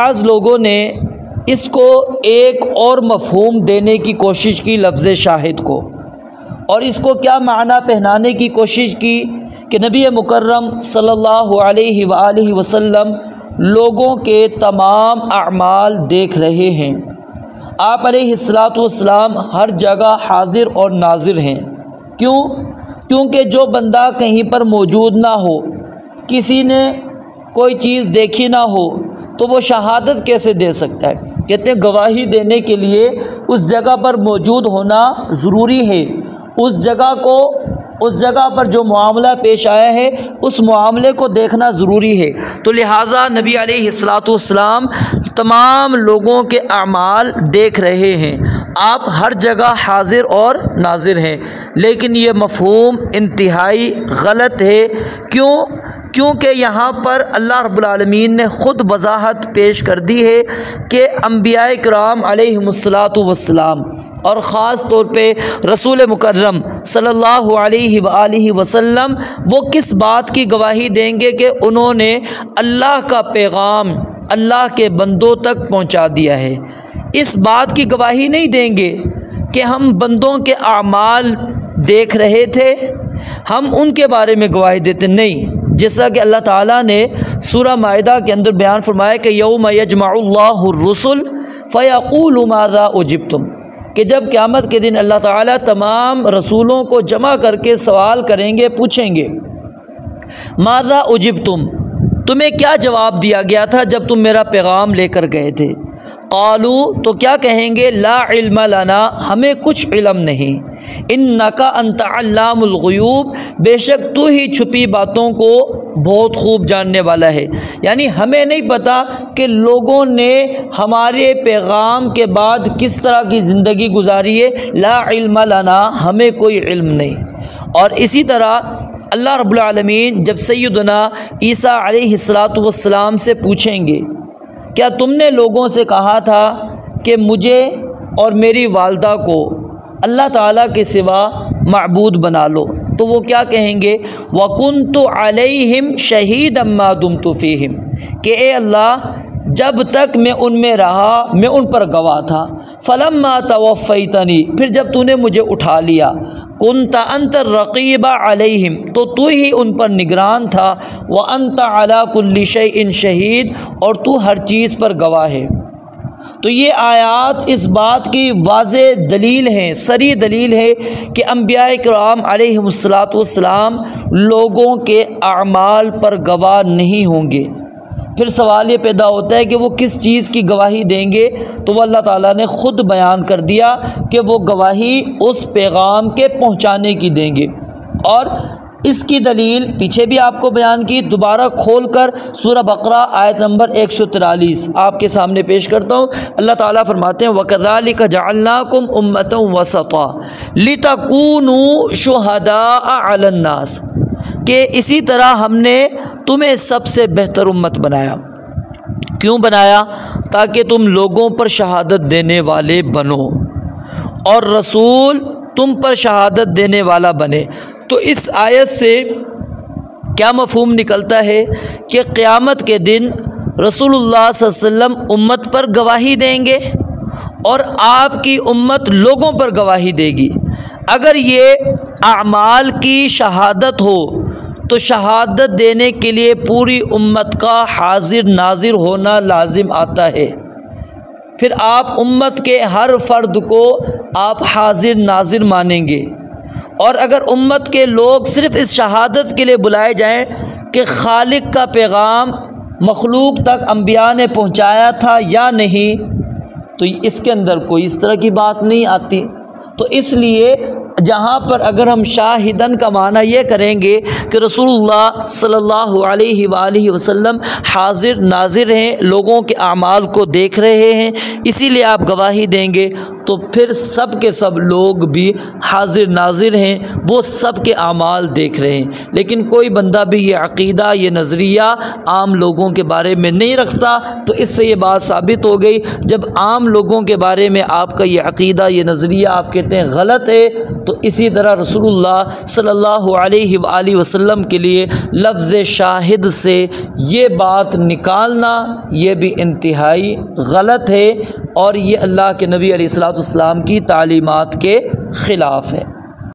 بعض لوگوں نے اس کو ایک اور مفہوم دینے کی کوشش کی لفظ شاہد کو، اور اس کو کیا معنی پہنانے کی کوشش کی کہ نبی مکرم صلی اللہ علیہ وآلہ وسلم لوگوں کے تمام اعمال دیکھ رہے ہیں۔ آپ علیہ الصلاۃ والسلام ہر جگہ حاضر اور ناظر ہیں۔ کیونکہ جو بندہ کہیں پر موجود نہ ہو، کسی نے کوئی چیز دیکھی نہ ہو، تو وہ شہادت کیسے دے سکتا ہے؟ کہتے ہیں گواہی دینے کے لیے اس جگہ پر موجود ہونا ضروری ہے، اس جگہ پر جو معاملہ پیش آیا ہے اس معاملے کو دیکھنا ضروری ہے۔ تو لہٰذا نبی علیہ الصلاۃ والسلام تمام لوگوں کے اعمال دیکھ رہے ہیں، آپ ہر جگہ حاضر اور ناظر ہیں۔ لیکن یہ مفہوم انتہائی غلط ہے۔ کیونکہ یہاں پر اللہ رب العالمین نے خود وضاحت پیش کر دی ہے کہ انبیاء کرام علیہم الصلاۃ والسلام اور خاص طور پہ رسول مکرم صلی اللہ علیہ وآلہ وسلم وہ کس بات کی گواہی دیں گے کہ انہوں نے اللہ کا پیغام اللہ کے بندوں تک پہنچا دیا ہے۔ اس بات کی گواہی نہیں دیں گے کہ ہم بندوں کے اعمال دیکھ رہے تھے، ہم ان کے بارے میں گواہی دیتے نہیں، جیسا کہ اللہ تعالیٰ نے سورہ مائدہ کے اندر بیان فرمایا کہ یوم یجمع اللہ الرسل فیقول ماذا اجبتم، کہ جب قیامت کے دن اللہ تعالیٰ تمام رسولوں کو جمع کر کے سوال کریں گے، پوچھیں گے ماذا اجبتم، تمہیں کیا جواب دیا گیا تھا جب تم میرا پیغام لے کر گئے تھے؟ قالوا، تو کیا کہیں گے؟ لا علم لنا، ہمیں کچھ علم نہیں، انک انت علام الغیوب، بے شک تو ہی چھپی باتوں کو بہت خوب جاننے والا ہے۔ یعنی ہمیں نہیں پتہ کہ لوگوں نے ہمارے پیغام کے بعد کس طرح کی زندگی گزاری ہے، لا علم لنا، ہمیں کوئی علم نہیں۔ اور اسی طرح اللہ رب العالمین جب سیدنا عیسیٰ علیہ الصلاۃ والسلام سے پوچھیں گے کیا تم نے لوگوں سے کہا تھا کہ مجھے اور میری والدہ کو اللہ تعالیٰ کے سوا معبود بنا لو، تو وہ کیا کہیں گے؟ وَكُنْتُ عَلَيْهِمْ شَهِيدًا مَا دُمْتُ فِيهِمْ، کہ اے اللہ جب تک میں ان میں رہا میں ان پر گواہ تھا، فَلَمَّا تَوَفَّيْتَنِي، پھر جب تو نے مجھے اٹھا لیا، كُنْتَ أَنْتَ الرَّقِيبَ عَلَيْهِمْ، تو ہی ان پر نگران تھا، وَأَنْتَ عَلَى كُلِّ شَيْءٍ شَهِيدٌ، اور تو ہر چیز پر گواہ ہے۔ تو یہ آیات اس بات کی واضح دلیل ہیں، صریح دلیل ہے کہ انبیاء کرام علیہم الصلاۃ والسلام لوگوں کے اعمال پر گواہ نہیں ہوں گے۔ پھر سوال یہ پیدا ہوتا ہے کہ وہ کس چیز کی گواہی دیں گے؟ تو وہ اللہ تعالیٰ نے خود بیان کر دیا کہ وہ گواہی اس پیغام کے پہنچانے کی دیں گے۔ اور اس کی دلیل پیچھے بھی آپ کو بیان کی، دوبارہ کھول کر سورہ بقرہ آیت نمبر 143 آپ کے سامنے پیش کرتا ہوں۔ اللہ تعالیٰ فرماتے ہیں وَكَذَلِكَ جَعَلْنَاكُمْ أُمَّةً وَسَطًا لِتَكُونُوا شُهَدَاءَ عَلَى النَّاسِ، کہ اسی طرح ہم نے تمہیں سب سے بہتر امت بنایا۔ کیوں بنایا؟ تاکہ تم لوگوں پر شہادت دینے والے بنو اور رسول تم پر شہادت دینے والا بنے۔ تو اس آیت سے کیا مفہوم نکلتا ہے کہ قیامت کے دن رسول اللہ صلی اللہ علیہ وسلم امت پر گواہی دیں گے اور آپ کی امت لوگوں پر گواہی دے گی۔ اگر یہ اعمال کی شہادت ہو تو شہادت دینے کے لیے پوری امت کا حاضر ناظر ہونا لازم آتا ہے۔ پھر آپ امت کے ہر فرد کو آپ حاضر ناظر مانیں گے، اور اگر امت کے لوگ صرف اس شہادت کے لیے بلائے جائیں کہ خالق کا پیغام مخلوق تک انبیاء نے پہنچایا تھا یا نہیں، تو اس کے اندر کوئی اس طرح کی بات نہیں آتی۔ تو اس لیے جہاں پر اگر ہم شاہدن کا معنی یہ کریں گے کہ رسول اللہ صلی اللہ علیہ وآلہ وسلم حاضر ناظر ہیں، لوگوں کے اعمال کو دیکھ رہے ہیں، اسی لیے آپ گواہی دیں گے، تو پھر سب کے سب لوگ بھی حاضر ناظر ہیں، وہ سب کے اعمال دیکھ رہے ہیں، لیکن کوئی بندہ بھی یہ عقیدہ، یہ نظریہ عام لوگوں کے بارے میں نہیں رکھتا، تو اس سے یہ بات ثابت ہو گئی جب عام لوگوں کے بارے میں آپ کا یہ عقیدہ، یہ نظریہ آپ کہتے ہیں غلط ہے، تو اسی طرح رسول اللہ صلی اللہ علیہ وآلہ وسلم کے لیے لفظ شاہد سے یہ بات نکالنا یہ بھی انتہائی غلط ہے، اور یہ اللہ کے نبی علیہ الصلوۃ والسلام کی تعلیمات کے خلاف ہے۔